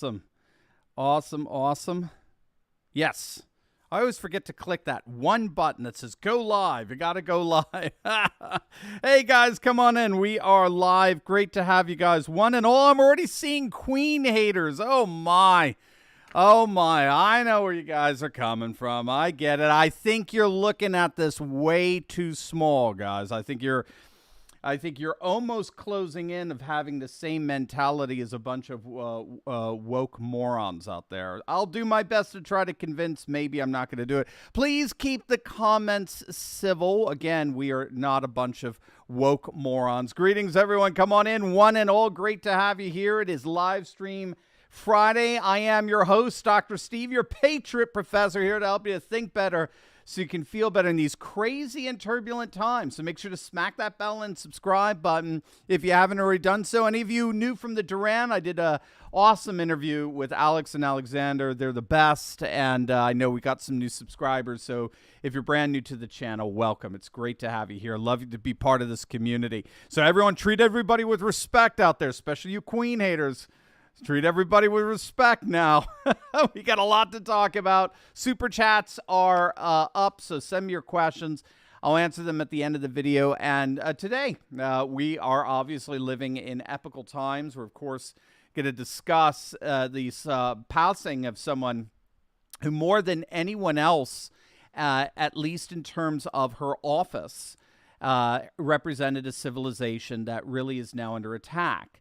Awesome. Awesome. Awesome. Yes. I always forget to click that one button that says go live. You got to go live. Hey, guys, come on in. We are live. Great to have you guys. One and all, I'm already seeing Queen haters. Oh, my. Oh, my. I know where you guys are coming from. I get it. I think you're looking at this way too small, guys. I think you're almost closing in of having the same mentality as a bunch of woke morons out there. I'll do my best to try to convince. Maybe I'm not going to do it. Please keep the comments civil. Again, we are not a bunch of woke morons. Greetings, everyone. Come on in, one and all. Great to have you here. It is live stream Friday. I am your host, Dr. Steve, your Patriot Professor, here to help you to think better, so you can feel better in these crazy and turbulent times. So make sure to smack that bell and subscribe button if you haven't already done so. Any of you new from the Duran, I did an awesome interview with Alex and Alexander. They're the best, and I know we got some new subscribers. So if you're brand new to the channel, welcome. It's great to have you here. Love you to be part of this community. So everyone, treat everybody with respect out there, especially you Queen haters. Treat everybody with respect now. We got a lot to talk about. Super chats are up, so send me your questions. I'll answer them at the end of the video. And today, we are obviously living in epical times. We're, of course, going to discuss the passing of someone who, more than anyone else, at least in terms of her office, represented a civilization that really is now under attack.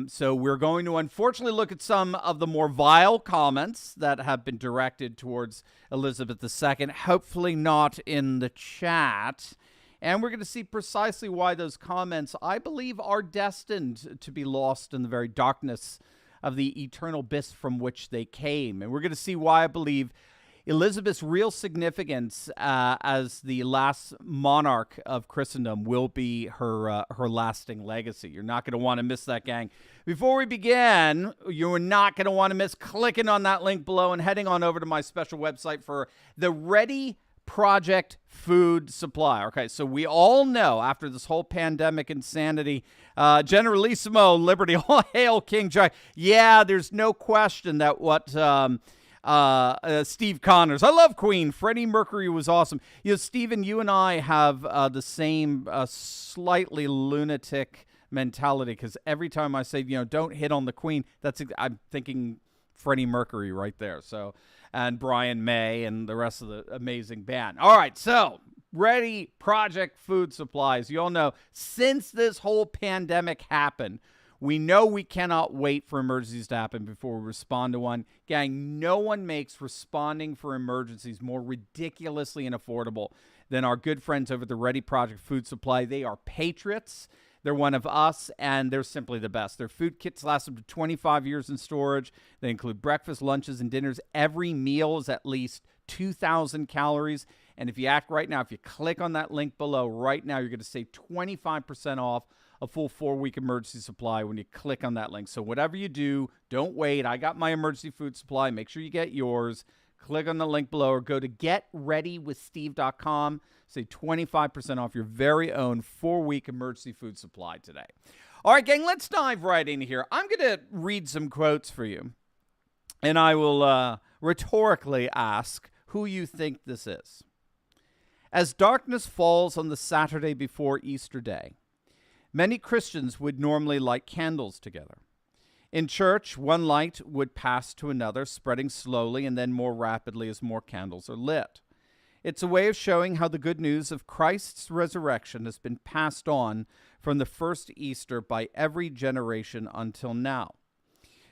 So we're going to unfortunately look at some of the more vile comments that have been directed towards Elizabeth II, hopefully not in the chat. And we're going to see precisely why those comments, I believe, are destined to be lost in the very darkness of the eternal abyss from which they came. And we're going to see why I believe Elizabeth's real significance as the last monarch of Christendom will be her lasting legacy. You're not going to want to miss that, gang. Before we begin, you're not going to want to miss clicking on that link below and heading on over to my special website for the Ready Project food supply. Okay, so we all know after this whole pandemic insanity, Generalissimo Liberty, all hail King Jack. Yeah, there's no question that what Steve Connors. I love Queen. Freddie Mercury was awesome. You know, Stephen, you and I have the same slightly lunatic mentality, because every time I say, don't hit on the Queen, I'm thinking Freddie Mercury right there. So, and Brian May and the rest of the amazing band. All right, so Ready Project food supplies. You all know, since this whole pandemic happened, we know we cannot wait for emergencies to happen before we respond to one. Gang, no one makes responding for emergencies more ridiculously unaffordable than our good friends over at the Ready Project Food Supply. They are patriots. They're one of us, and they're simply the best. Their food kits last up to 25 years in storage. They include breakfast, lunches, and dinners. Every meal is at least 2,000 calories. And if you act right now, if you click on that link below right now, you're going to save 25% off a full 4-week emergency supply when you click on that link. So whatever you do, don't wait. I got my emergency food supply. Make sure you get yours. Click on the link below or go to getreadywithsteve.com. Save 25% off your very own 4-week emergency food supply today. All right, gang, let's dive right in here. I'm going to read some quotes for you, and I will rhetorically ask who you think this is. As darkness falls on the Saturday before Easter Day, many Christians would normally light candles together. In church, one light would pass to another, spreading slowly and then more rapidly as more candles are lit. It's a way of showing how the good news of Christ's resurrection has been passed on from the first Easter by every generation until now.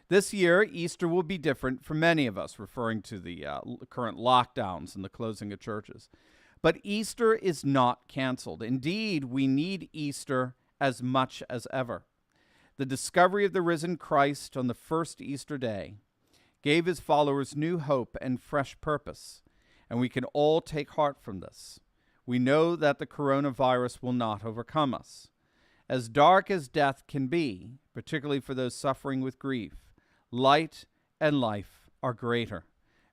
This year, Easter will be different for many of us, referring to the current lockdowns and the closing of churches. But Easter is not canceled. Indeed, we need Easter as much as ever. The discovery of the risen Christ on the first Easter day gave his followers new hope and fresh purpose, and we can all take heart from this. We know that the coronavirus will not overcome us. As dark as death can be, particularly for those suffering with grief, light and life are greater.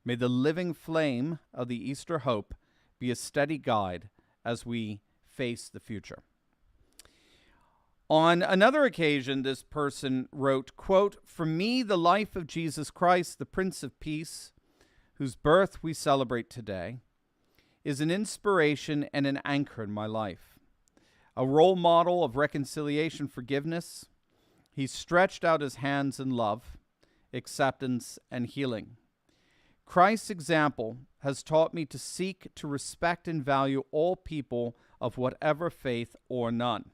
May the living flame of the Easter hope be a steady guide as we face the future. On another occasion, this person wrote, quote, "For me, the life of Jesus Christ, the Prince of Peace, whose birth we celebrate today, is an inspiration and an anchor in my life. A role model of reconciliation, forgiveness. He stretched out his hands in love, acceptance, and healing. Christ's example has taught me to seek to respect and value all people of whatever faith or none."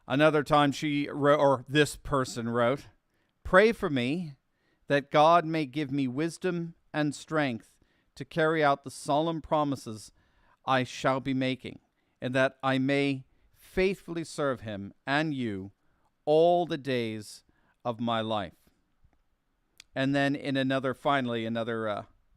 Another time she wrote, or this person wrote, "Pray for me that God may give me wisdom and strength to carry out the solemn promises I shall be making, and that I may faithfully serve him and you all the days of my life." And then in another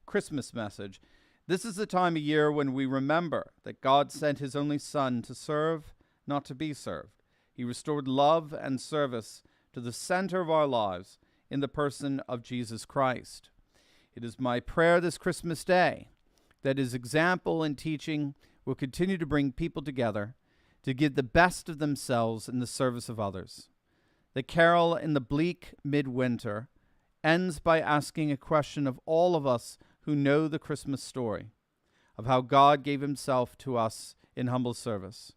Christmas message, "This is the time of year when we remember that God sent his only Son to serve, not to be served. He restored love and service to the center of our lives in the person of Jesus Christ. It is my prayer this Christmas day that his example and teaching will continue to bring people together to give the best of themselves in the service of others." The carol in the bleak midwinter ends by asking a question of all of us who know the Christmas story, of how God gave himself to us in humble service.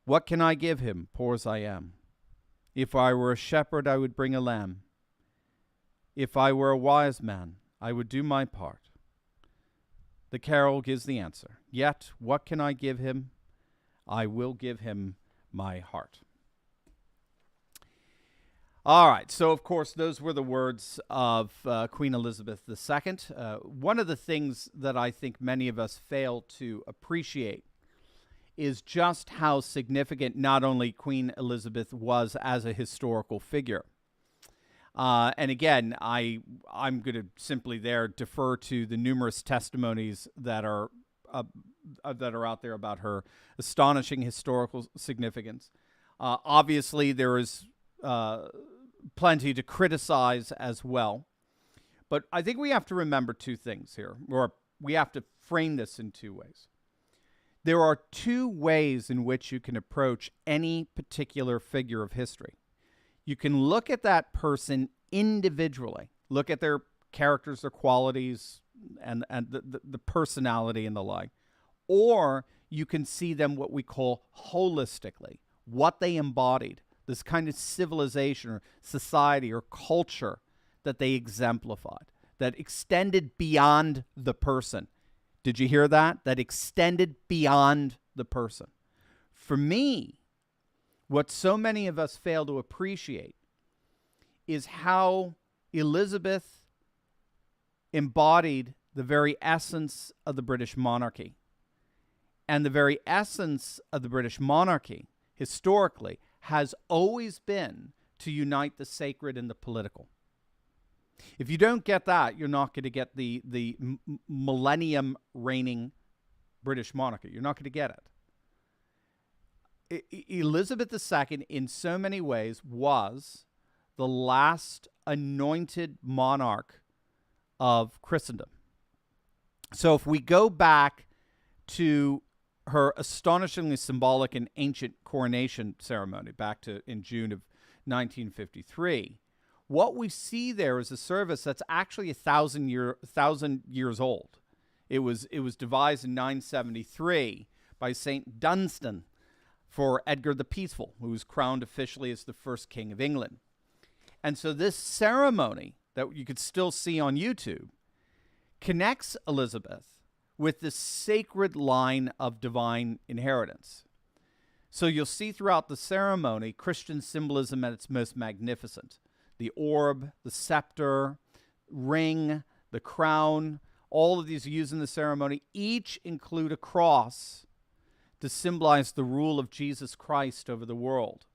"What can I give him, poor as I am? If I were a shepherd, I would bring a lamb. If I were a wise man, I would do my part." The carol gives the answer. "Yet, what can I give him? I will give him my heart." All right, so of course, those were the words of Queen Elizabeth II. One of the things that I think many of us fail to appreciate is just how significant not only Queen Elizabeth was as a historical figure. And again, I'm going to simply there defer to the numerous testimonies that are out there about her astonishing historical significance. Obviously, there is plenty to criticize as well. But I think we have to remember two things here, or we have to frame this in two ways. There are two ways in which you can approach any particular figure of history. You can look at that person individually, look at their characters, their qualities, and the personality and the like. Or you can see them what we call holistically, what they embodied, this kind of civilization or society or culture that they exemplified, that extended beyond the person. Did you hear that? That extended beyond the person. For me, what so many of us fail to appreciate is how Elizabeth embodied the very essence of the British monarchy. And the very essence of the British monarchy, historically, has always been to unite the sacred and the political. If you don't get that, you're not going to get the millennium reigning British monarchy. You're not going to get it. Elizabeth II, in so many ways, was the last anointed monarch of Christendom. So if we go back to her astonishingly symbolic and ancient coronation ceremony back to in June of 1953, what we see there is a service that's actually 1,000 years old. It was devised in 973 by St. Dunstan for Edgar the Peaceful, who was crowned officially as the first king of England. And so this ceremony that you could still see on YouTube connects Elizabeth with this sacred line of divine inheritance. So you'll see throughout the ceremony Christian symbolism at its most magnificent. The orb, the scepter, ring, the crown, all of these used in the ceremony, each include a cross to symbolize the rule of Jesus Christ over the world.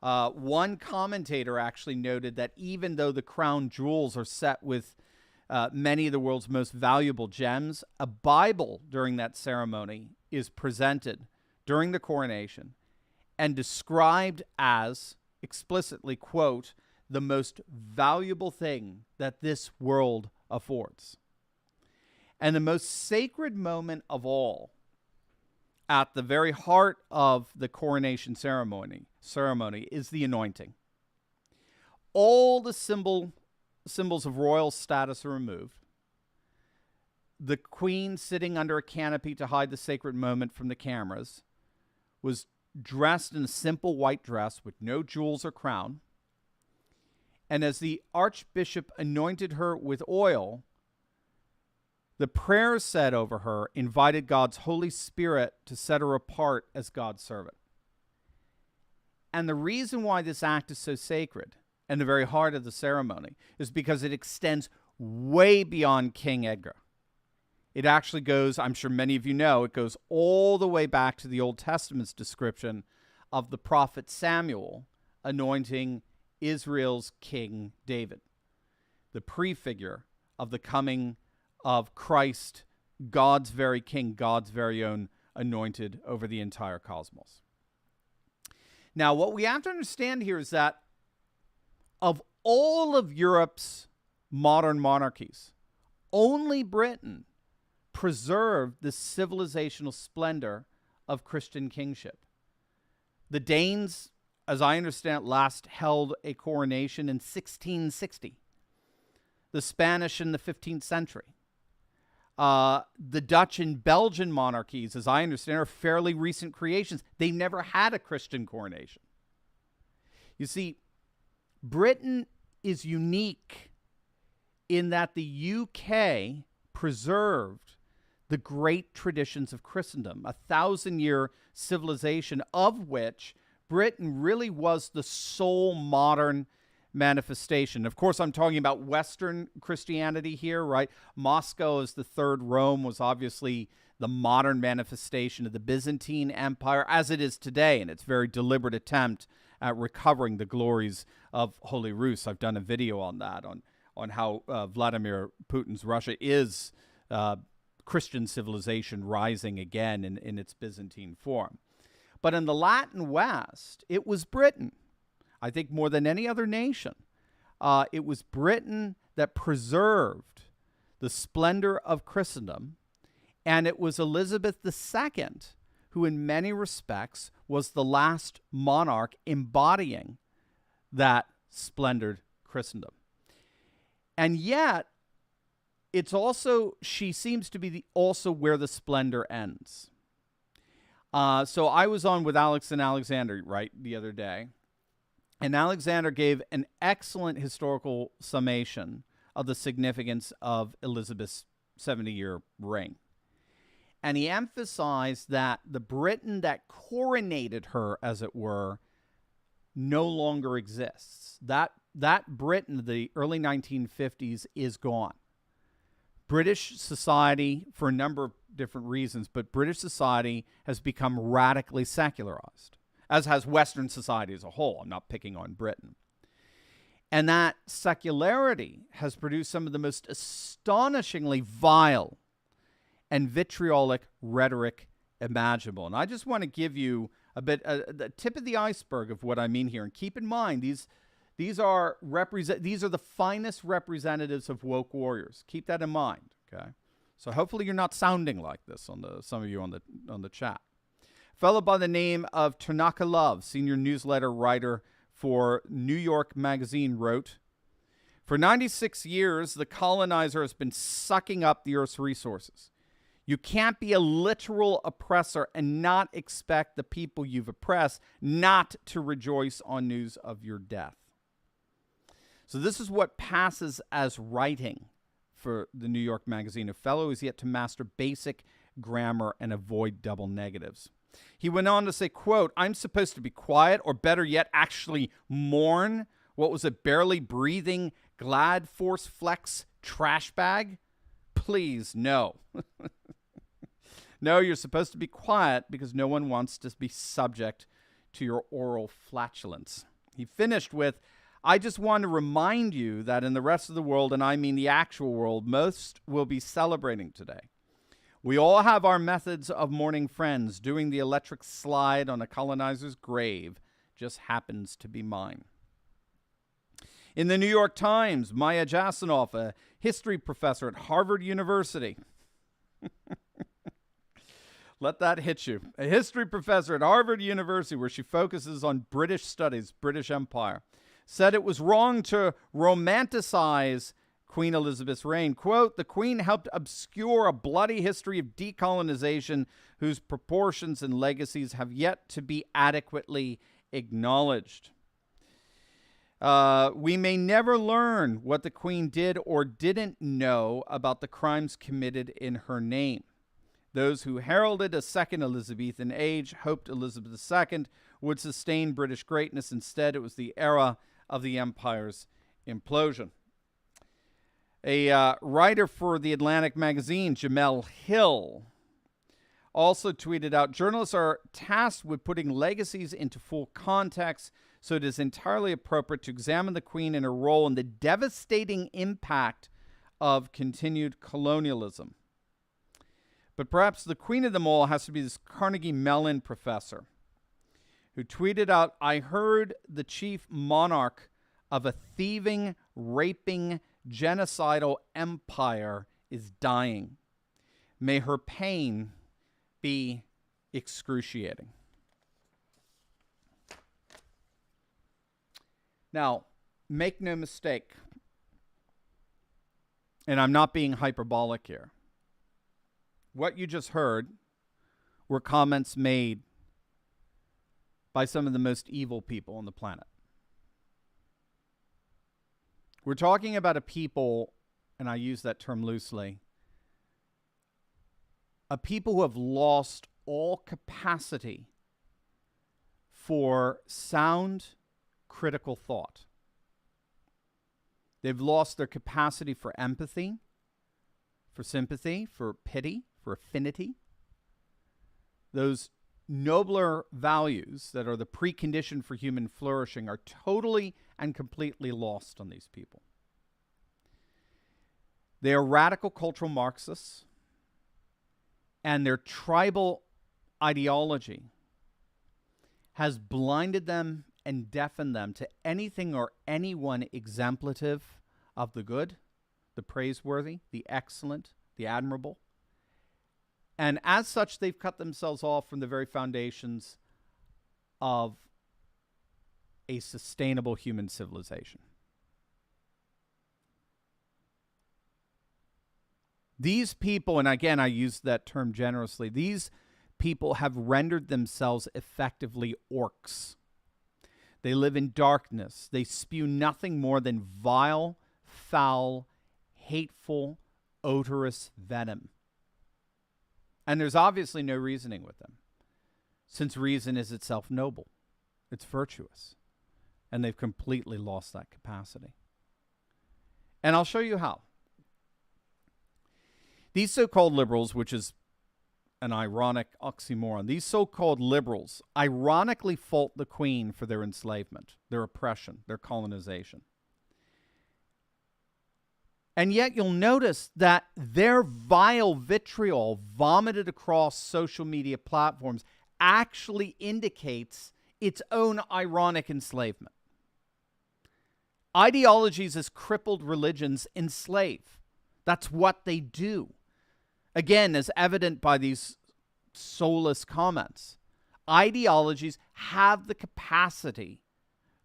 One commentator actually noted that even though the crown jewels are set with many of the world's most valuable gems, a Bible during that ceremony is presented during the coronation and described as explicitly, quote, "the most valuable thing that this world affords." And the most sacred moment of all at the very heart of the coronation ceremony is the anointing. All the symbols of royal status are removed. The queen, sitting under a canopy to hide the sacred moment from the cameras, was dressed in a simple white dress with no jewels or crown. And as the archbishop anointed her with oil, the prayers said over her invited God's Holy Spirit to set her apart as God's servant. And the reason why this act is so sacred, and the very heart of the ceremony, is because it extends way beyond King Edgar. It actually goes, I'm sure many of you know, it goes all the way back to the Old Testament's description of the prophet Samuel anointing Israel's King David, the prefigure of the coming of Christ, God's very king, God's very own anointed over the entire cosmos. Now, what we have to understand here is that of all of Europe's modern monarchies, only Britain preserved the civilizational splendor of Christian kingship. The Danes, as I understand, last held a coronation in 1660. The Spanish in the 15th century. The Dutch and Belgian monarchies, as I understand, are fairly recent creations. They never had a Christian coronation. You see, Britain is unique in that the UK preserved the great traditions of Christendom, a 1,000-year civilization of which Britain really was the sole modern manifestation. Of course, I'm talking about Western Christianity here, right? Moscow as the third Rome was obviously the modern manifestation of the Byzantine Empire as it is today, and its very deliberate attempt at recovering the glories of Holy Rus. I've done a video on that, on how Vladimir Putin's Russia is Christian civilization rising again in its Byzantine form. But in the Latin West, it was Britain. I think more than any other nation, it was Britain that preserved the splendor of Christendom, and it was Elizabeth II who in many respects was the last monarch embodying that splendid Christendom. And yet, it's also, she seems to be also where the splendor ends. So I was on with Alex and Alexander, right, the other day. And Alexander gave an excellent historical summation of the significance of Elizabeth's 70-year reign. And he emphasized that the Britain that coronated her, as it were, no longer exists. That Britain of the early 1950s is gone. British society, for a number of different reasons, but British society has become radically secularized, as has Western society as a whole. I'm not picking on Britain. And that secularity has produced some of the most astonishingly vile and vitriolic rhetoric imaginable. And I just want to give you the tip of the iceberg of what I mean here. And keep in mind, these are the finest representatives of woke warriors. Keep that in mind, okay? So hopefully you're not sounding like this some of you on the chat. A fellow by the name of Tanaka Love, senior newsletter writer for New York Magazine, wrote, "For 96 years, the colonizer has been sucking up the Earth's resources. You can't be a literal oppressor and not expect the people you've oppressed not to rejoice on news of your death." So this is what passes as writing for the New York Magazine. A fellow who's yet to master basic grammar and avoid double negatives. He went on to say, quote, "I'm supposed to be quiet, or better yet, actually mourn what was a barely breathing Glad Force Flex trash bag? Please, no." No, you're supposed to be quiet because no one wants to be subject to your oral flatulence. He finished with, "I just want to remind you that in the rest of the world, and I mean the actual world, most will be celebrating today. We all have our methods of mourning friends. Doing the electric slide on a colonizer's grave just happens to be mine." In the New York Times, Maya Jasanoff, a history professor at Harvard University, Let that hit you. A history professor at Harvard University, where she focuses on British studies, British Empire, said it was wrong to romanticize Queen Elizabeth's reign. Quote, the Queen helped obscure a bloody history of decolonization whose proportions and legacies have yet to be adequately acknowledged. We may never learn what the Queen did or didn't know about the crimes committed in her name. Those who heralded a second Elizabethan age hoped Elizabeth II would sustain British greatness. Instead, it was the era of the empire's implosion. A writer for The Atlantic magazine, Jamel Hill, also tweeted out, journalists are tasked with putting legacies into full context, so it is entirely appropriate to examine the Queen and her role in the devastating impact of continued colonialism. But perhaps the queen of them all has to be this Carnegie Mellon professor who tweeted out, I heard the chief monarch of a thieving, raping, genocidal empire is dying. May her pain be excruciating. Now, make no mistake, and I'm not being hyperbolic here. What you just heard were comments made by some of the most evil people on the planet. We're talking about a people, and I use that term loosely, a people who have lost all capacity for sound, critical thought. They've lost their capacity for empathy, for sympathy, for pity, for affinity. Those nobler values that are the precondition for human flourishing are totally and completely lost on these people. They are radical cultural Marxists, and their tribal ideology has blinded them and deafened them to anything or anyone exemplative of the good, the praiseworthy, the excellent, the admirable. And as such, they've cut themselves off from the very foundations of a sustainable human civilization. These people, and again, I use that term generously, these people have rendered themselves effectively orcs. They live in darkness. They spew nothing more than vile, foul, hateful, odorous venom. And there's obviously no reasoning with them, since reason is itself noble. It's virtuous. And they've completely lost that capacity. And I'll show you how. These so-called liberals, which is an ironic oxymoron, these so-called liberals ironically fault the Queen for their enslavement, their oppression, their colonization. And yet you'll notice that their vile vitriol vomited across social media platforms actually indicates its own ironic enslavement. Ideologies as crippled religions enslave. That's what they do. Again, as evident by these soulless comments, ideologies have the capacity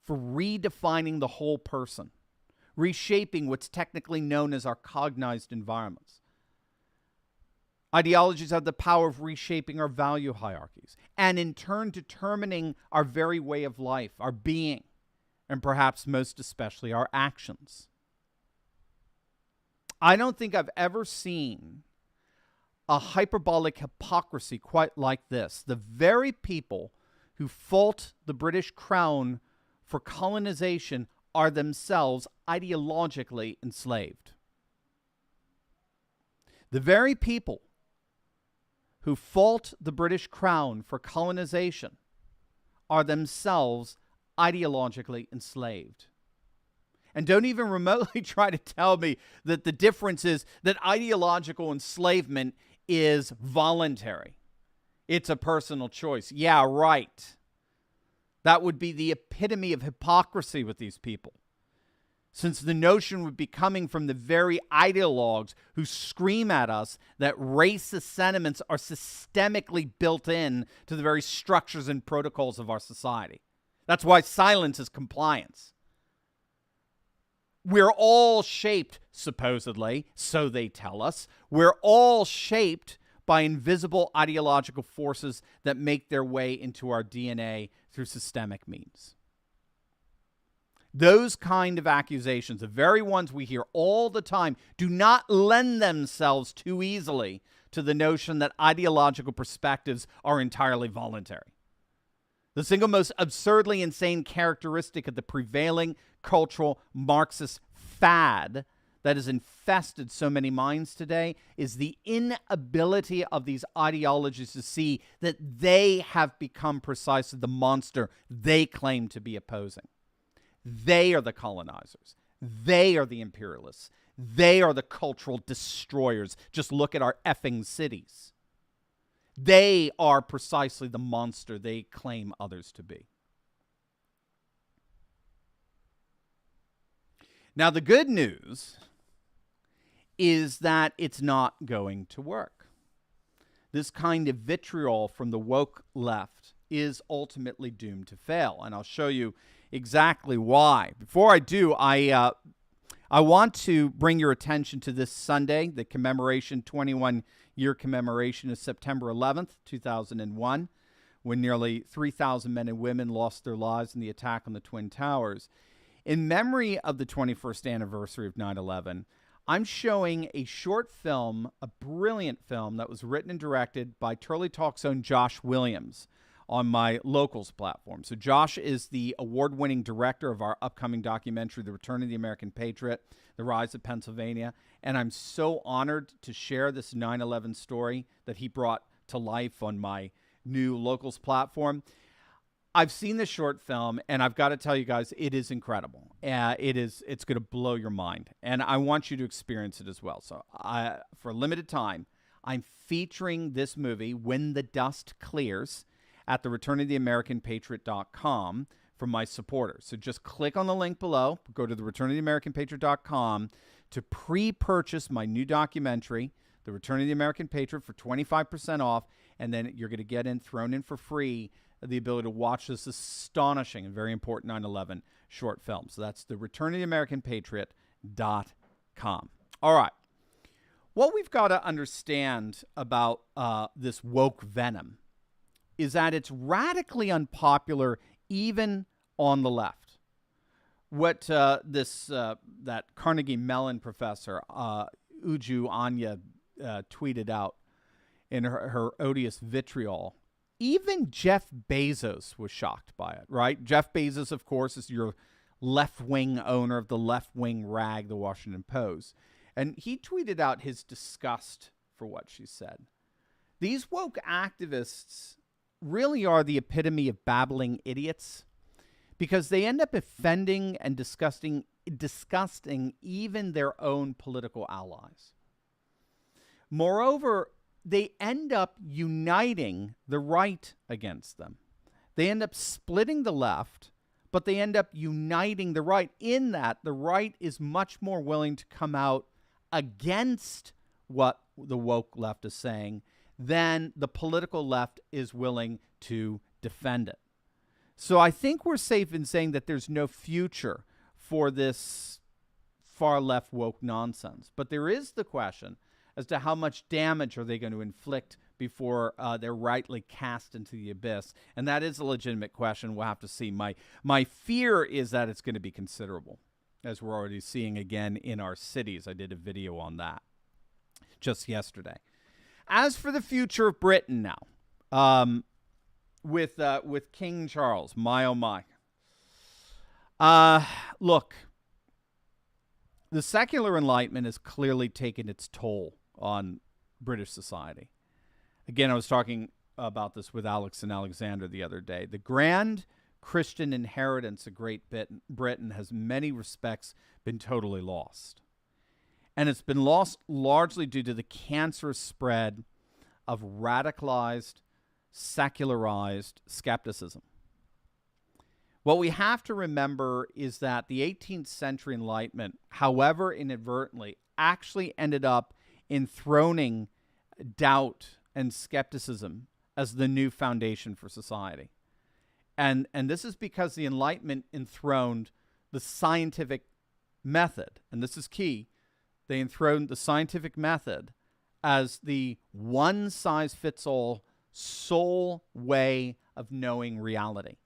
for redefining the whole person, reshaping what's technically known as our cognized environments. Ideologies have the power of reshaping our value hierarchies and in turn determining our very way of life, our being, and perhaps most especially our actions. I don't think I've ever seen a hyperbolic hypocrisy quite like this. The very people who fault the British Crown for colonization are themselves ideologically enslaved. The very people who fault the British Crown for colonization are themselves ideologically enslaved. And don't even remotely try to tell me that the difference is that ideological enslavement is voluntary. It's a personal choice. Yeah, right. That would be the epitome of hypocrisy with these people. since the notion would be coming from the very ideologues who scream at us that racist sentiments are systemically built in to the very structures and protocols of our society. That's why silence is compliance. We're all shaped, supposedly, so they tell us, we're all shaped by invisible ideological forces that make their way into our DNA through systemic means. Those kind of accusations, the very ones we hear all the time, do not lend themselves too easily to the notion that ideological perspectives are entirely voluntary. The single most absurdly insane characteristic of the prevailing cultural Marxist fad that has infested so many minds today is the inability of these ideologies to see that they have become precisely the monster they claim to be opposing. They are the colonizers. They are the imperialists. They are the cultural destroyers. Just look at our effing cities. They are precisely the monster they claim others to be. Now, the good news is that it's not going to work. This kind of vitriol from the woke left is ultimately doomed to fail, and I'll show you exactly why. Before I do, I want to bring your attention to this Sunday, the commemoration, 21-year commemoration of September 11th, 2001, when nearly 3,000 men and women lost their lives in the attack on the Twin Towers. In memory of the 21st anniversary of 9/11, I'm showing a short film, a brilliant film that was written and directed by Turley Talk's own Josh Williams on my Locals platform. So Josh is the award-winning director of our upcoming documentary, The Return of the American Patriot, The Rise of Pennsylvania. And I'm so honored to share this 9/11 story that he brought to life on my new Locals platform. I've seen this short film, and I've got to tell you guys, it is incredible. It's going to blow your mind, and I want you to experience it as well. So for a limited time, I'm featuring this movie, When the Dust Clears, at thereturnoftheamericanpatriot.com for my supporters. So just click on the link below, go to thereturnoftheamericanpatriot.com to pre-purchase my new documentary, The Return of the American Patriot, for 25% off, and then you're going to get thrown in for free the ability to watch this astonishing and very important 9/11 short film. So that's the returnoftheamericanpatriot.com. All right. What we've got to understand about this woke venom is that it's radically unpopular even on the left. What that Carnegie Mellon professor, Uju Anya, tweeted out in her odious vitriol, even Jeff Bezos was shocked by it, right? Jeff Bezos, of course, is your left-wing owner of the left-wing rag, the Washington Post. And he tweeted out his disgust for what she said. These woke activists really are the epitome of babbling idiots because they end up offending and disgusting even their own political allies. Moreover, they end up uniting the right against them. They end up splitting the left, but they end up uniting the right in that the right is much more willing to come out against what the woke left is saying than the political left is willing to defend it. So I think we're safe in saying that there's no future for this far left woke nonsense. But there is the question as to how much damage are they going to inflict before they're rightly cast into the abyss. And that is a legitimate question. We'll have to see. My fear is that it's going to be considerable, as we're already seeing again in our cities. I did a video on that just yesterday. As for the future of Britain now, with King Charles, my oh my. Look, the secular Enlightenment has clearly taken its toll on British society. Again, I was talking about this with Alex and Alexander the other day. The grand Christian inheritance of Great Britain has in many respects been totally lost. And it's been lost largely due to the cancerous spread of radicalized, secularized skepticism. What we have to remember is that the 18th century Enlightenment, however inadvertently, actually ended up enthroning doubt and skepticism as the new foundation for society. And this is because the Enlightenment enthroned the scientific method. And this is key. They enthroned the scientific method as the one-size-fits-all sole way of knowing reality.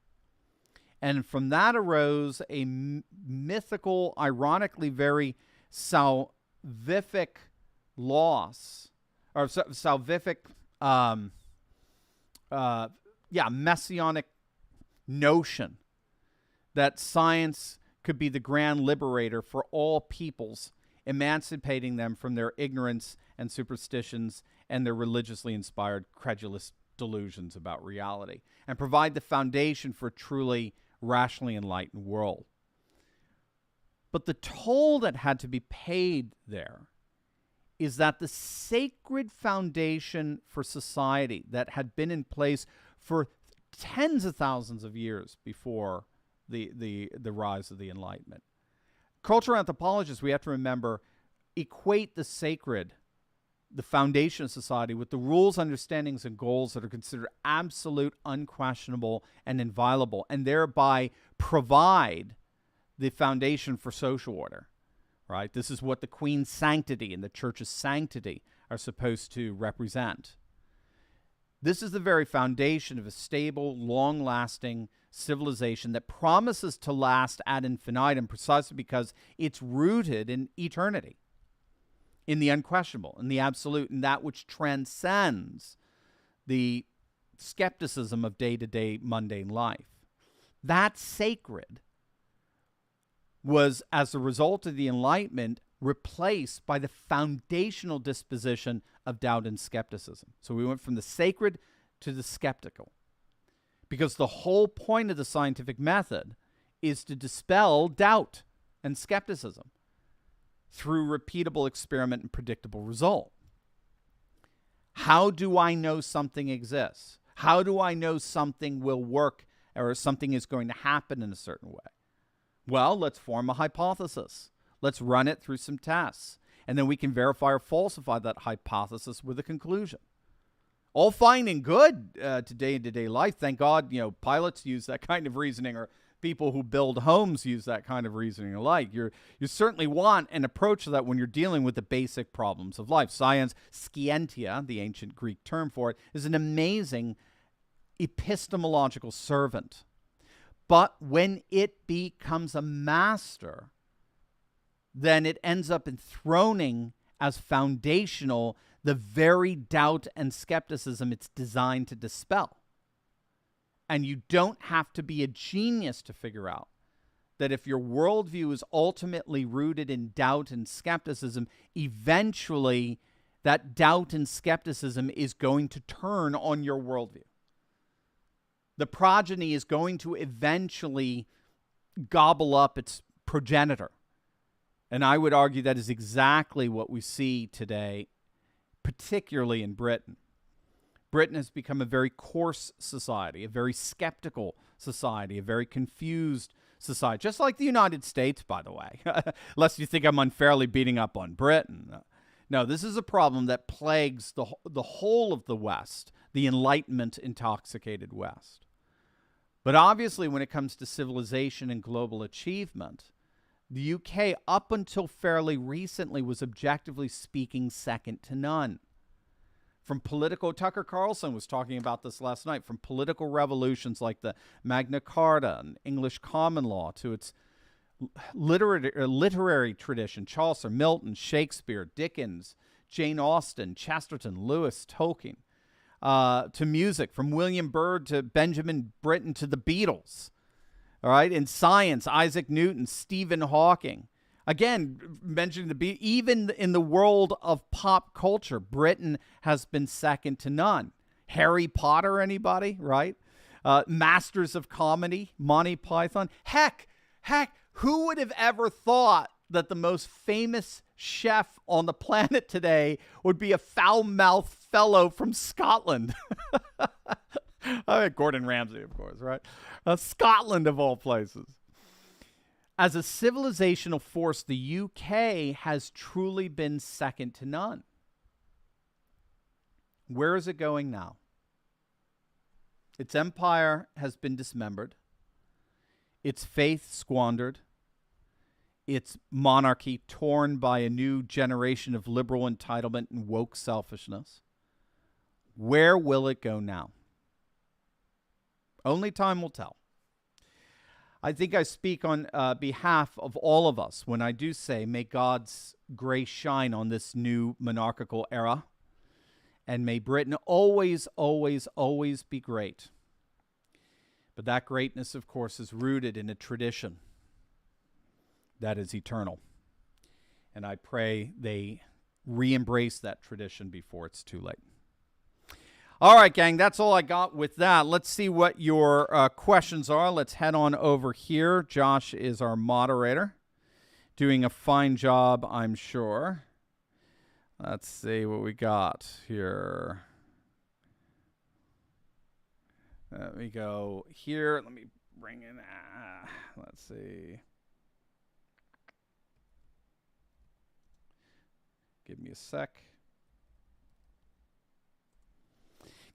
And from that arose a mythical, ironically very salvific loss, or salvific, messianic notion that science could be the grand liberator for all peoples, emancipating them from their ignorance and superstitions and their religiously inspired credulous delusions about reality, and provide the foundation for a truly rationally enlightened world. But the toll that had to be paid there is that the sacred foundation for society that had been in place for tens of thousands of years before the rise of the Enlightenment. Cultural anthropologists, we have to remember, equate the sacred, the foundation of society, with the rules, understandings, and goals that are considered absolute, unquestionable, and inviolable, and thereby provide the foundation for social order, right? This is what the Queen's sanctity and the Church's sanctity are supposed to represent. This is the very foundation of a stable, long-lasting civilization that promises to last ad infinitum precisely because it's rooted in eternity, in the unquestionable, in the absolute, in that which transcends the skepticism of day-to-day mundane life. That sacred was, as a result of the Enlightenment, replaced by the foundational disposition of doubt and skepticism. So we went from the sacred to the skeptical, because the whole point of the scientific method is to dispel doubt and skepticism through repeatable experiment and predictable result. How do I know something exists? How do I know something will work or something is going to happen in a certain way? Well, let's form a hypothesis. Let's run it through some tests. And then we can verify or falsify that hypothesis with a conclusion. All fine and good today in day life. Thank God, pilots use that kind of reasoning, or people who build homes use that kind of reasoning alike. You certainly want an approach to that when you're dealing with the basic problems of life. Science, scientia, the ancient Greek term for it, is an amazing epistemological servant. But when it becomes a master, then it ends up enthroning as foundational the very doubt and skepticism it's designed to dispel. And you don't have to be a genius to figure out that if your worldview is ultimately rooted in doubt and skepticism, eventually that doubt and skepticism is going to turn on your worldview. The progeny is going to eventually gobble up its progenitor. And I would argue that is exactly what we see today, particularly in Britain. Britain has become a very coarse society, a very skeptical society, a very confused society, just like the United States, by the way, lest you think I'm unfairly beating up on Britain. No, this is a problem that plagues the whole of the West, the Enlightenment-intoxicated West. But obviously, when it comes to civilization and global achievement, the UK, up until fairly recently, was objectively speaking second to none. From Tucker Carlson was talking about this last night, from political revolutions like the Magna Carta and English common law to its literary tradition, Chaucer, Milton, Shakespeare, Dickens, Jane Austen, Chesterton, Lewis, Tolkien, to music, from William Byrd to Benjamin Britten to the Beatles. All right, in science, Isaac Newton, Stephen Hawking. Again, mentioning even in the world of pop culture, Britain has been second to none. Harry Potter, anybody, right? Masters of comedy, Monty Python. Heck, who would have ever thought that the most famous chef on the planet today would be a foul-mouthed fellow from Scotland? Gordon Ramsay, of course, right? Scotland, of all places. As a civilizational force, the UK has truly been second to none. Where is it going now? Its empire has been dismembered, its faith squandered, its monarchy torn by a new generation of liberal entitlement and woke selfishness. Where will it go now? Only time will tell. I think I speak on behalf of all of us when I do say, may God's grace shine on this new monarchical era, and may Britain always, always, always be great. But that greatness, of course, is rooted in a tradition that is eternal. And I pray they re-embrace that tradition before it's too late. All right, gang, that's all I got with that. Let's see what your questions are. Let's head on over here. Josh is our moderator, doing a fine job, I'm sure. Let's see what we got here. Let me go here. Let me bring in, let's see. Give me a sec.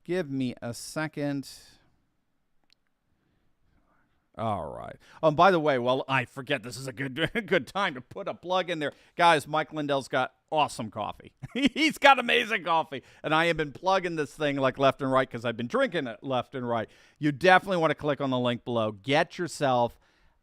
Give me a second. All right. By the way, well, I forget this is a good time to put a plug in there. Guys, Mike Lindell's got awesome coffee. He's got amazing coffee. And I have been plugging this thing like left and right because I've been drinking it left and right. You definitely want to click on the link below. Get yourself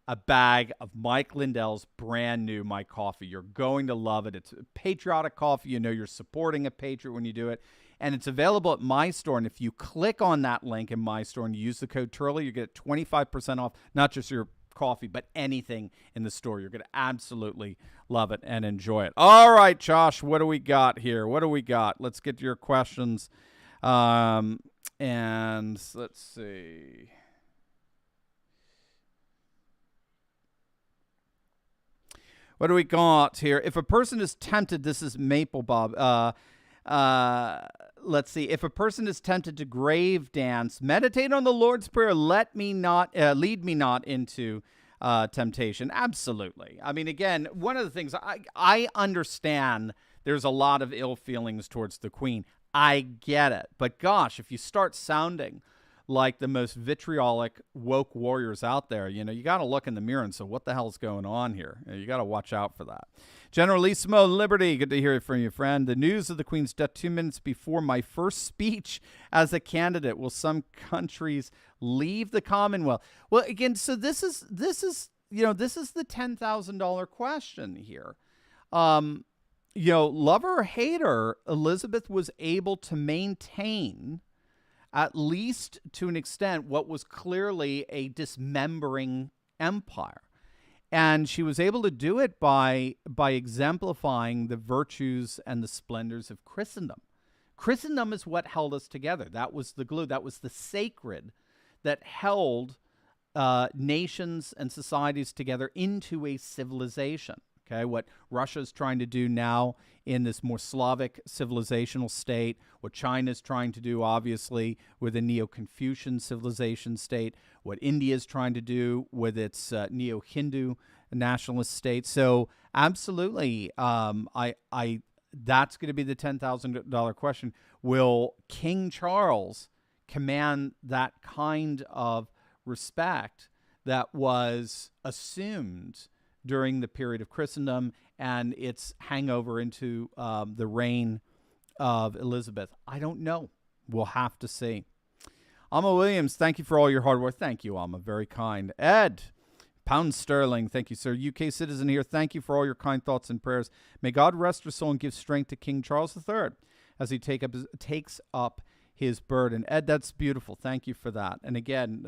a bag of Mike Lindell's brand new My Coffee. You're going to love it. It's patriotic coffee. You know you're supporting a patriot when you do it. And it's available at my store. And if you click on that link in my store and you use the code Turley, you get 25% off, not just your coffee, but anything in the store. You're going to absolutely love it and enjoy it. All right, Josh, what do we got here? What do we got? Let's get to your questions. And let's see. What do we got here? If a person is tempted, this is Maple Bob. Let's see. If a person is tempted to grave dance, meditate on the Lord's Prayer. Lead me not into temptation. Absolutely. I mean, again, one of the things I understand. There's a lot of ill feelings towards the Queen. I get it, but gosh, if you start sounding like the most vitriolic woke warriors out there, you know, you got to look in the mirror and say, what the hell's going on here? You got to watch out for that. Generalissimo Liberty, good to hear from you, friend. The news of the Queen's death 2 minutes before my first speech as a candidate. Will some countries leave the Commonwealth? Well, again, so this is the $10,000 question here. You know, love her or hate her, Elizabeth was able to maintain, at least to an extent, what was clearly a dismembering empire. And she was able to do it by exemplifying the virtues and the splendors of Christendom. Christendom is what held us together. That was the glue. That was the sacred that held nations and societies together into a civilization. Okay, what Russia's trying to do now in this more Slavic civilizational state, what China's trying to do, obviously, with a Neo-Confucian civilization state, what India's trying to do with its Neo-Hindu nationalist state. So, absolutely, that's going to be the $10,000 question. Will King Charles command that kind of respect that was assumed during the period of Christendom and its hangover into the reign of Elizabeth? I don't know. We'll have to see. Alma Williams, thank you for all your hard work. Thank you, Alma. Very kind. Ed, Pound Sterling, thank you, sir. UK citizen here. Thank you for all your kind thoughts and prayers. May God rest your soul and give strength to King Charles III as he takes up his burden. Ed, that's beautiful. Thank you for that. And again,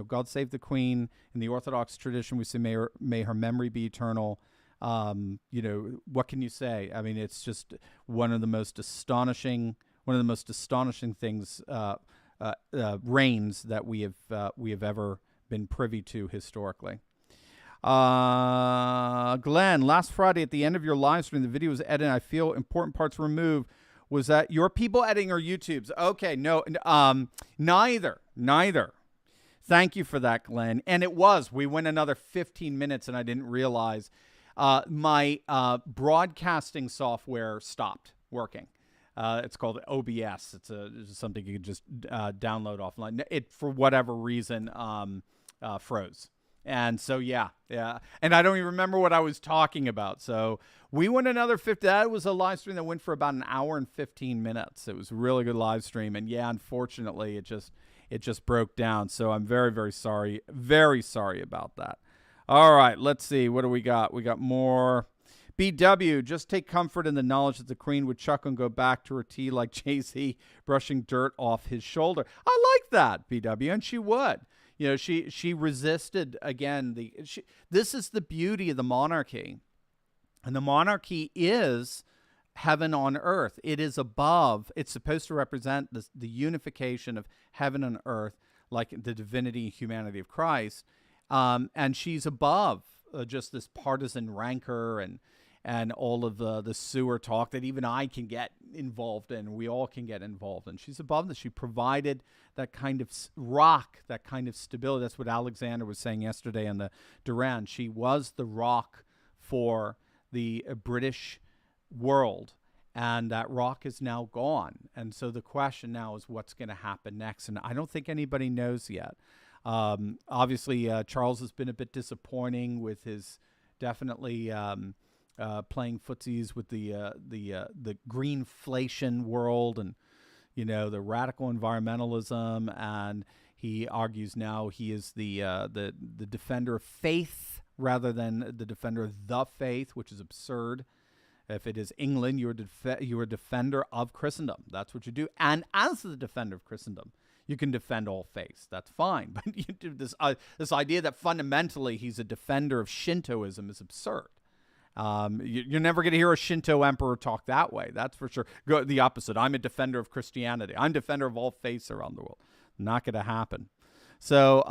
God save the Queen. In the Orthodox tradition, we say may her memory be eternal. What can you say? I mean, it's just one of the most astonishing things, reigns that we have ever been privy to historically. Glenn, last Friday at the end of your live stream, the video was edited. I feel important parts removed. Was that your people editing or YouTube's? Okay, no, neither. Thank you for that, Glenn. And it was. We went another 15 minutes, and I didn't realize my broadcasting software stopped working. It's called OBS. It's something you can just download offline. It, for whatever reason, froze. And so, yeah. And I don't even remember what I was talking about. So we went another 50. That was a live stream that went for about an hour and 15 minutes. It was a really good live stream. And yeah, unfortunately, it just broke down. So I'm very, very sorry. Very sorry about that. All right, let's see. What do we got? We got more. BW, just take comfort in the knowledge that the Queen would chuckle and go back to her tea like Jay-Z brushing dirt off his shoulder. I like that, BW, and she would. You know, she resisted, again, this is the beauty of the monarchy. And the monarchy is heaven on earth. It is above. It's supposed to represent the unification of heaven and earth, like the divinity and humanity of Christ. And she's above just this partisan rancor and all of the sewer talk that even I can get involved in. We all can get involved in. She's above this. She provided that kind of rock, that kind of stability. That's what Alexander was saying yesterday on the Duran. She was the rock for the British world, and that rock is now gone. And so the question now is what's going to happen next, and I don't think anybody knows yet. Obviously, Charles has been a bit disappointing with his definitely playing footsies with the greenflation world and, you know, the radical environmentalism, and he argues now he is the defender of faith rather than the defender of the faith, which is absurd. If it is England, you're a defender of Christendom. That's what you do. And as the defender of Christendom, you can defend all faiths. That's fine. But you do this idea that fundamentally he's a defender of Shintoism is absurd. You're never going to hear a Shinto emperor talk that way. That's for sure. Go the opposite. I'm a defender of Christianity. I'm a defender of all faiths around the world. Not going to happen. So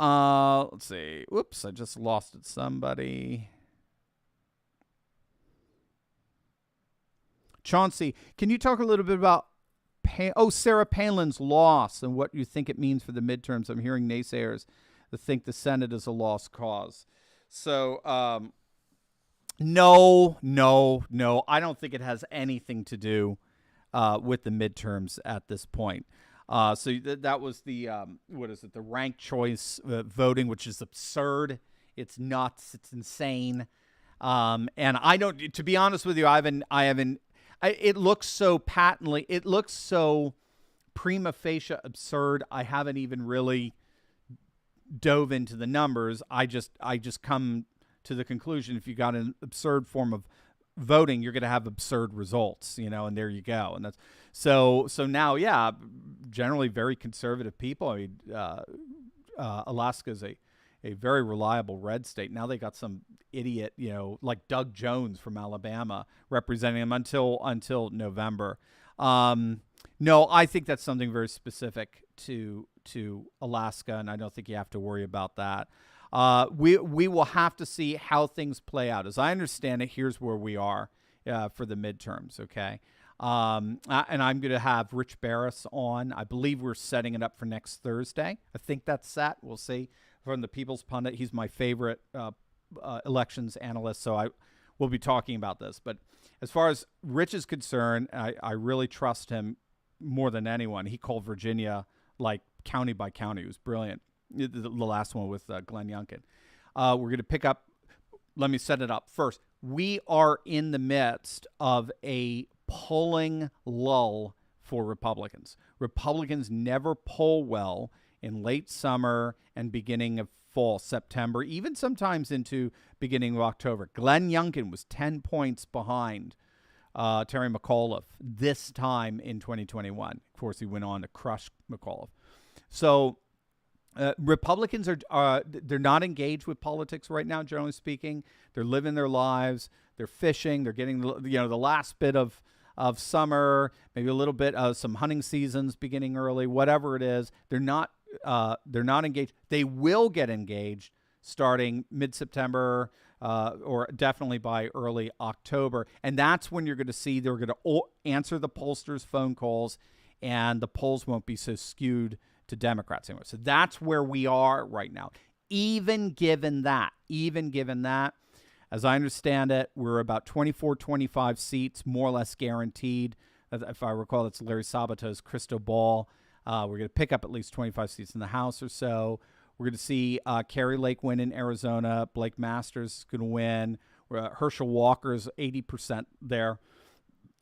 let's see. Whoops, I just lost it. Somebody. Chauncey, can you talk a little bit about Sarah Palin's loss and what you think it means for the midterms? I'm hearing naysayers that think the Senate is a lost cause. So no. I don't think it has anything to do with the midterms at this point. So that was the, the ranked choice voting, which is absurd. It's nuts. It's insane. And I don't, to be honest with you, it looks so patently, it looks so prima facie absurd. I haven't even really dove into the numbers. I just come to the conclusion, if you got an absurd form of voting, you're going to have absurd results, you know, and there you go. And that's so now, yeah, generally very conservative people. I mean, Alaska is a very reliable red state. Now they got some idiot, you know, like Doug Jones from Alabama representing them until November. No, I think that's something very specific to Alaska, and I don't think you have to worry about that. We will have to see how things play out. As I understand it, here's where we are for the midterms, okay? And I'm going to have Rich Barris on. I believe we're setting it up for next Thursday. I think that's set. We'll see. From the People's Pundit, he's my favorite elections analyst, so we'll be talking about this. But as far as Rich is concerned, I really trust him more than anyone. He called Virginia like county by county. It was brilliant. The last one with Glenn Youngkin. We're going to pick up. Let me set it up first. We are in the midst of a polling lull for Republicans. Republicans never poll well in late summer and beginning of fall, September, even sometimes into beginning of October. Glenn Youngkin was 10 points behind Terry McAuliffe this time in 2021. Of course, he went on to crush McAuliffe. So Republicans they're not engaged with politics right now, generally speaking. They're living their lives. They're fishing. They're getting the last bit of summer, maybe a little bit of some hunting seasons beginning early, whatever it is. They're not engaged. They will get engaged starting mid-September, or definitely by early October. And that's when you're going to see they're going to answer the pollsters' phone calls, and the polls won't be so skewed to Democrats anymore. So that's where we are right now. Even given that, as I understand it, we're about 24, 25 seats, more or less guaranteed. If I recall, it's Larry Sabato's crystal ball. We're going to pick up at least 25 seats in the House or so. We're going to see Kari Lake win in Arizona. Blake Masters is going to win. Herschel Walker's 80% there,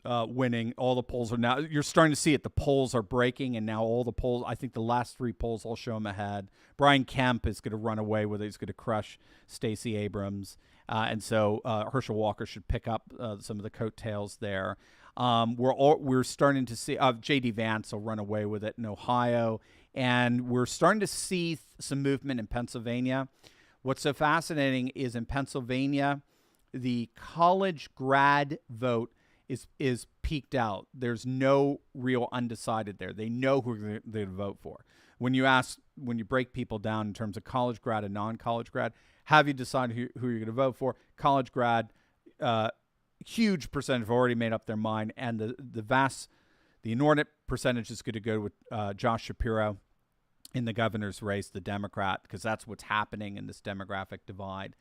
winning. All the polls are now, you're starting to see it. The polls are breaking, and now all the polls, I think the last 3 polls all show him ahead. Brian Kemp is going to run away with it. He's going to crush Stacey Abrams. And so Herschel Walker should pick up some of the coattails there. We're starting to see J.D. Vance will run away with it in Ohio. And we're starting to see some movement in Pennsylvania. What's so fascinating is in Pennsylvania, the college grad vote is peaked out. There's no real undecided there. They know who they're going to vote for. When you break people down in terms of college grad and non-college grad, have you decided who you're going to vote for? College grad, huge percentage have already made up their mind, and the inordinate percentage is going to go with Josh Shapiro in the governor's race, the Democrat, because that's what's happening in this demographic divide.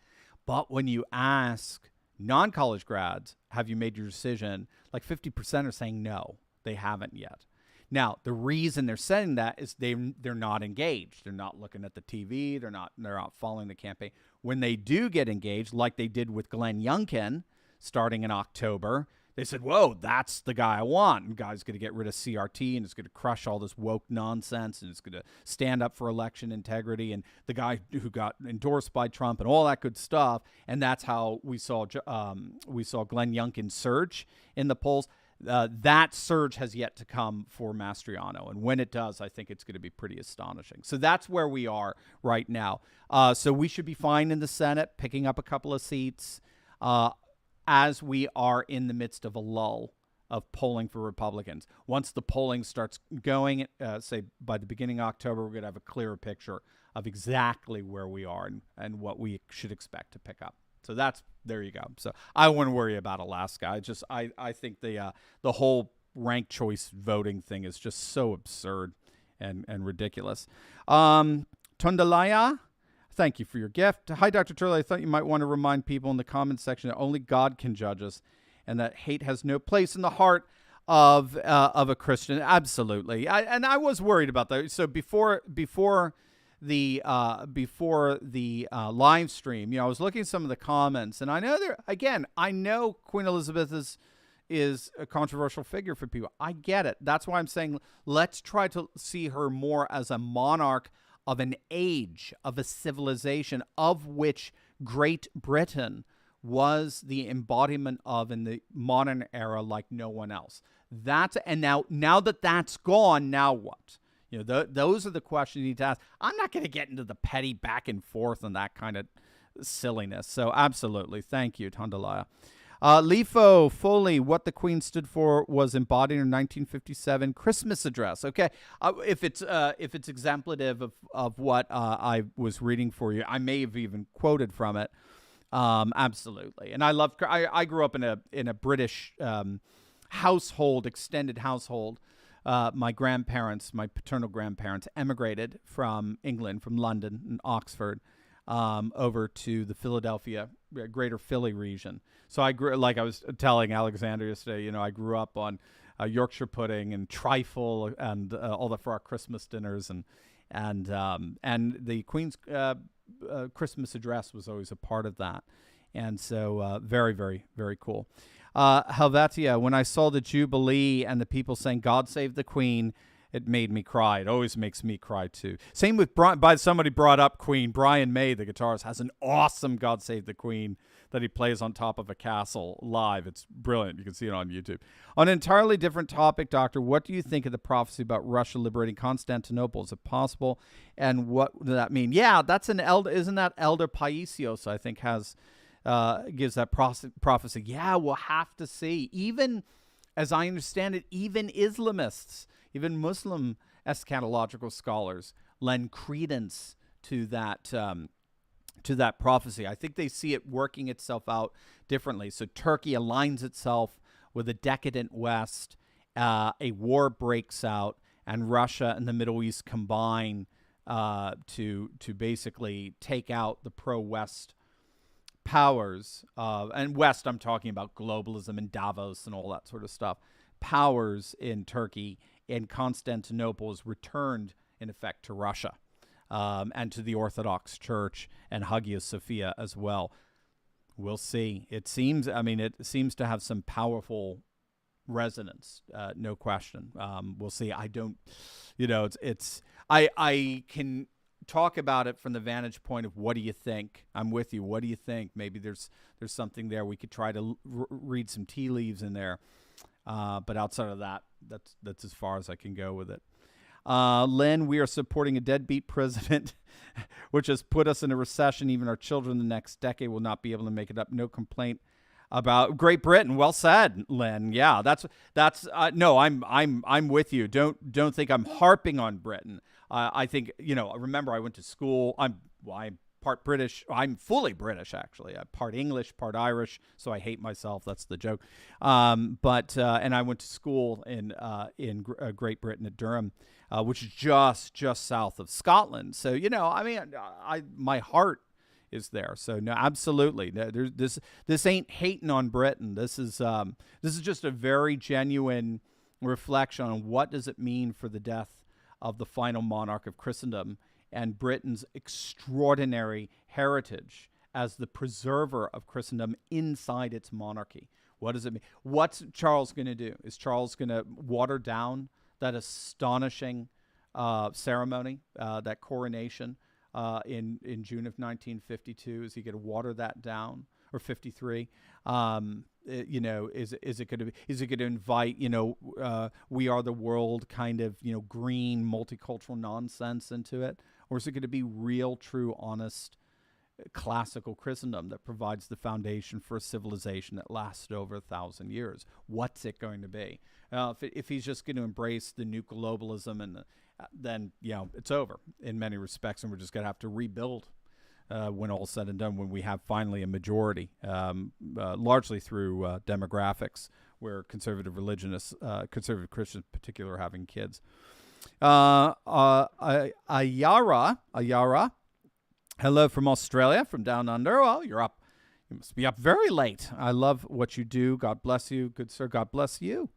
But when you ask non-college grads, have you made your decision? Like 50% are saying no, they haven't yet. Now, the reason they're saying that is they're not engaged. They're not looking at the TV. They're not following the campaign. When they do get engaged, like they did with Glenn Youngkin starting in October, they said, whoa, that's the guy I want. And the guy's going to get rid of CRT, and it's going to crush all this woke nonsense, and it's going to stand up for election integrity, and the guy who got endorsed by Trump and all that good stuff. And that's how we saw Glenn Youngkin surge in the polls. That surge has yet to come for Mastriano. And when it does, I think it's going to be pretty astonishing. So that's where we are right now. So we should be fine in the Senate, picking up a couple of seats as we are in the midst of a lull of polling for Republicans. Once the polling starts going, say by the beginning of October, we're going to have a clearer picture of exactly where we are and what we should expect to pick up. So there you go. So I wouldn't worry about Alaska. I think the whole ranked choice voting thing is just so absurd and ridiculous. Tondalaya, thank you for your gift. Hi, Dr. Turley. I thought you might want to remind people in the comments section that only God can judge us, and that hate has no place in the heart of a Christian. Absolutely. I was worried about that. So before the live stream, I was looking at some of the comments, and I know Queen Elizabeth is a controversial figure for people. I get it. That's why I'm saying let's try to see her more as a monarch of an age, of a civilization, of which Great Britain was the embodiment of in the modern era like no one else. Now that that's gone, now what? Those are the questions you need to ask. I'm not going to get into the petty back and forth and that kind of silliness. So absolutely. Thank you, Tondalaya. Lifo Foley, what the Queen stood for was embodied in her 1957 Christmas address. Okay, if it's exemplative of what I was reading for you, I may have even quoted from it. Absolutely, and I grew up in a British household, extended household. My paternal grandparents, emigrated from England, from London and Oxford, over to the Philadelphia, greater Philly region. So I grew, like I was telling Alexander yesterday, I grew up on Yorkshire pudding and trifle and all that for our Christmas dinners, and the Queen's Christmas address was always a part of that. And so very, very, very cool. Helvetia, when I saw the Jubilee and the people saying, God save the Queen, it made me cry. It always makes me cry, too. Same with, somebody brought up Queen. Brian May, the guitarist, has an awesome God Save the Queen that he plays on top of a castle live. It's brilliant. You can see it on YouTube. On an entirely different topic, Doctor, what do you think of the prophecy about Russia liberating Constantinople? Is it possible? And what does that mean? Yeah, that's isn't that Elder Paisios, I think, gives that prophecy. Yeah, we'll have to see. Even, as I understand it, even Islamists, even Muslim eschatological scholars lend credence to that to that prophecy. I think they see it working itself out differently. So Turkey aligns itself with a decadent West. A war breaks out, and Russia and the Middle East combine to basically take out the pro-West powers. And West, I'm talking about globalism and Davos and all that sort of stuff. Powers in Turkey, and Constantinople is returned, in effect, to Russia. And to the Orthodox Church and Hagia Sophia as well. We'll see. It seems to have some powerful resonance, no question. We'll see. I don't, I can talk about it from the vantage point of what do you think? I'm with you. What do you think? Maybe there's something there. We could try to read some tea leaves in there. But outside of that, that's as far as I can go with it. Lynn, we are supporting a deadbeat president, which has put us in a recession. Even our children the next decade will not be able to make it up. No complaint about Great Britain. Well said, Lynn. Yeah, that's no. I'm with you. Don't think I'm harping on Britain. I think remember I went to school. I'm part British. I'm fully British, actually. I'm part English, part Irish, so I hate myself. That's the joke. But I went to school in Great Britain at Durham, which is just south of Scotland. So my heart is there. So no, absolutely. This ain't hating on Britain. This is just a very genuine reflection on what does it mean for the death of the final monarch of Christendom and Britain's extraordinary heritage as the preserver of Christendom inside its monarchy. What does it mean? What's Charles going to do? Is Charles going to water down that astonishing ceremony, that coronation in June of 1952? Is he going to water that down, or 53? Is it going to invite we are the world kind of green multicultural nonsense into it, or is it going to be real, true, honest, classical Christendom that provides the foundation for a civilization that lasted over 1,000 years? What's it going to be? If he's just going to embrace the new globalism and then it's over in many respects, and we're just going to have to rebuild when all's said and done, when we have finally a majority, largely through demographics, where conservative religionists, conservative Christians in particular, are having kids. Ayara, hello from Australia, from down under. Well, you're up. You must be up very late. I love what you do. God bless you, good sir. God bless you.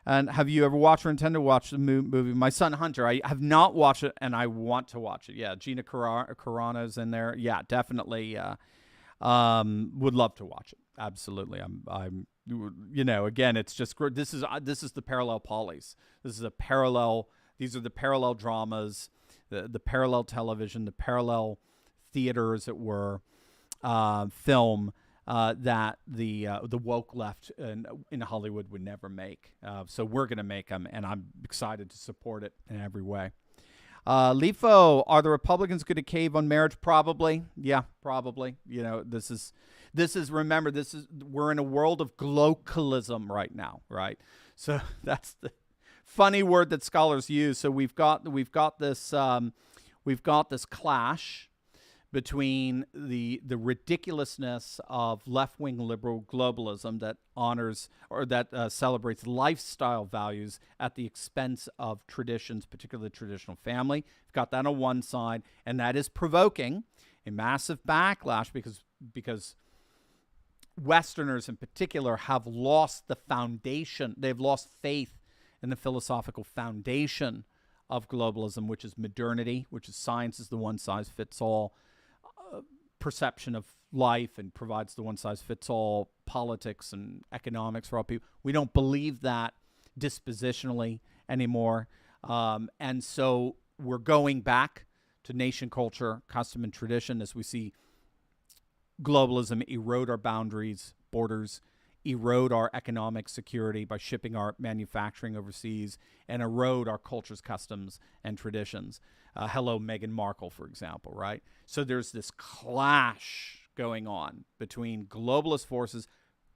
And have you ever watched or intend to watch the movie My Son Hunter? I have not watched it, and I want to watch it. Yeah, Gina Carano's in there. Yeah, definitely. Would love to watch it. Absolutely. I'm. Again, it's just this is the parallel polys. This is a parallel. These are the parallel dramas, the parallel television, the parallel theater, as it were, film. That the woke left in Hollywood would never make. So we're going to make them, and I'm excited to support it in every way. Lifo, are the Republicans going to cave on marriage? Probably. Yeah, probably. This is we're in a world of glocalism right now, right? So that's the funny word that scholars use. So we've got this clash between the ridiculousness of left-wing liberal globalism that honors or that celebrates lifestyle values at the expense of traditions, particularly the traditional family. We've got that on one side, and that is provoking a massive backlash because Westerners in particular have lost the foundation. They've lost faith in the philosophical foundation of globalism, which is modernity, which is science is the one-size-fits-all perception of life and provides the one-size-fits-all politics and economics for all people. We don't believe that dispositionally anymore. And so we're going back to nation culture, custom, and tradition as we see globalism erode our boundaries, borders, erode our economic security by shipping our manufacturing overseas, and erode our cultures, customs, and traditions. Hello, Meghan Markle, for example, right? So there's this clash going on between globalist forces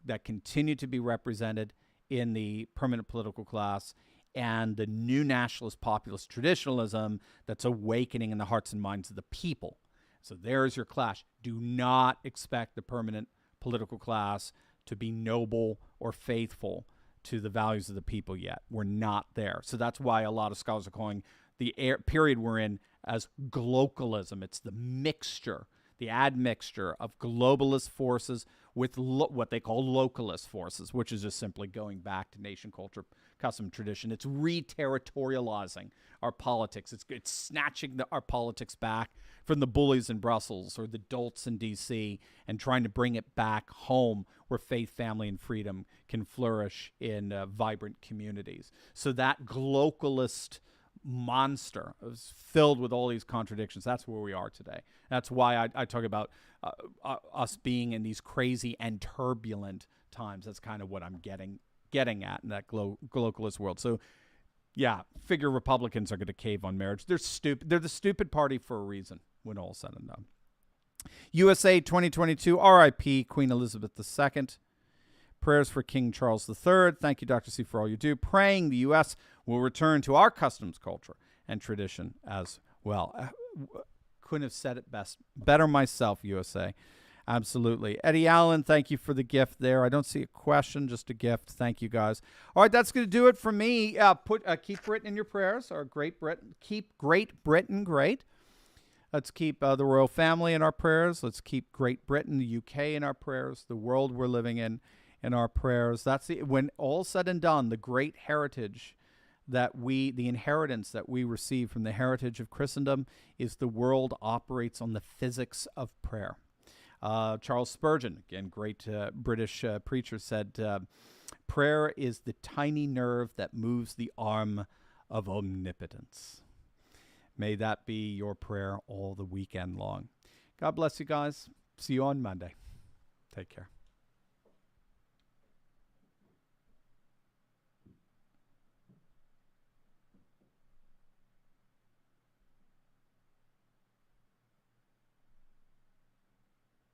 that continue to be represented in the permanent political class and the new nationalist populist traditionalism that's awakening in the hearts and minds of the people. So there's your clash. Do not expect the permanent political class to be noble or faithful to the values of the people yet. We're not there. So that's why a lot of scholars are calling the period we're in as glocalism. It's the mixture, the admixture of globalist forces with what they call localist forces, which is just simply going back to nation culture, custom, tradition. It's re-territorializing our politics. It's snatching our politics back from the bullies in Brussels or the dolts in D.C. and trying to bring it back home where faith, family, and freedom can flourish in vibrant communities. So that glocalist monster is filled with all these contradictions. That's where we are today. That's why I talk about us being in these crazy and turbulent times. That's kind of what I'm getting at in that glocalist world. So, yeah, figure Republicans are going to cave on marriage. They're stupid. They're the stupid party for a reason when all said and done. USA 2022, R.I.P. Queen Elizabeth II. Prayers for King Charles III. Thank you, Dr. C, for all you do. Praying the U.S. will return to our customs, culture, and tradition as well. Couldn't have said it better myself, USA. Absolutely. Eddie Allen, thank you for the gift there. I don't see a question, just a gift. Thank you, guys. All right, that's going to do it for me. Keep Britain in your prayers. Our Great Britain. Keep Great Britain great. Let's keep the royal family in our prayers. Let's keep Great Britain, the UK in our prayers, the world we're living in our prayers. That's when all's said and done, the great heritage the inheritance that we receive from the heritage of Christendom is the world operates on the physics of prayer. Charles Spurgeon, again, great British preacher, said, prayer is the tiny nerve that moves the arm of omnipotence. May that be your prayer all the weekend long. God bless you guys. See you on Monday. Take care.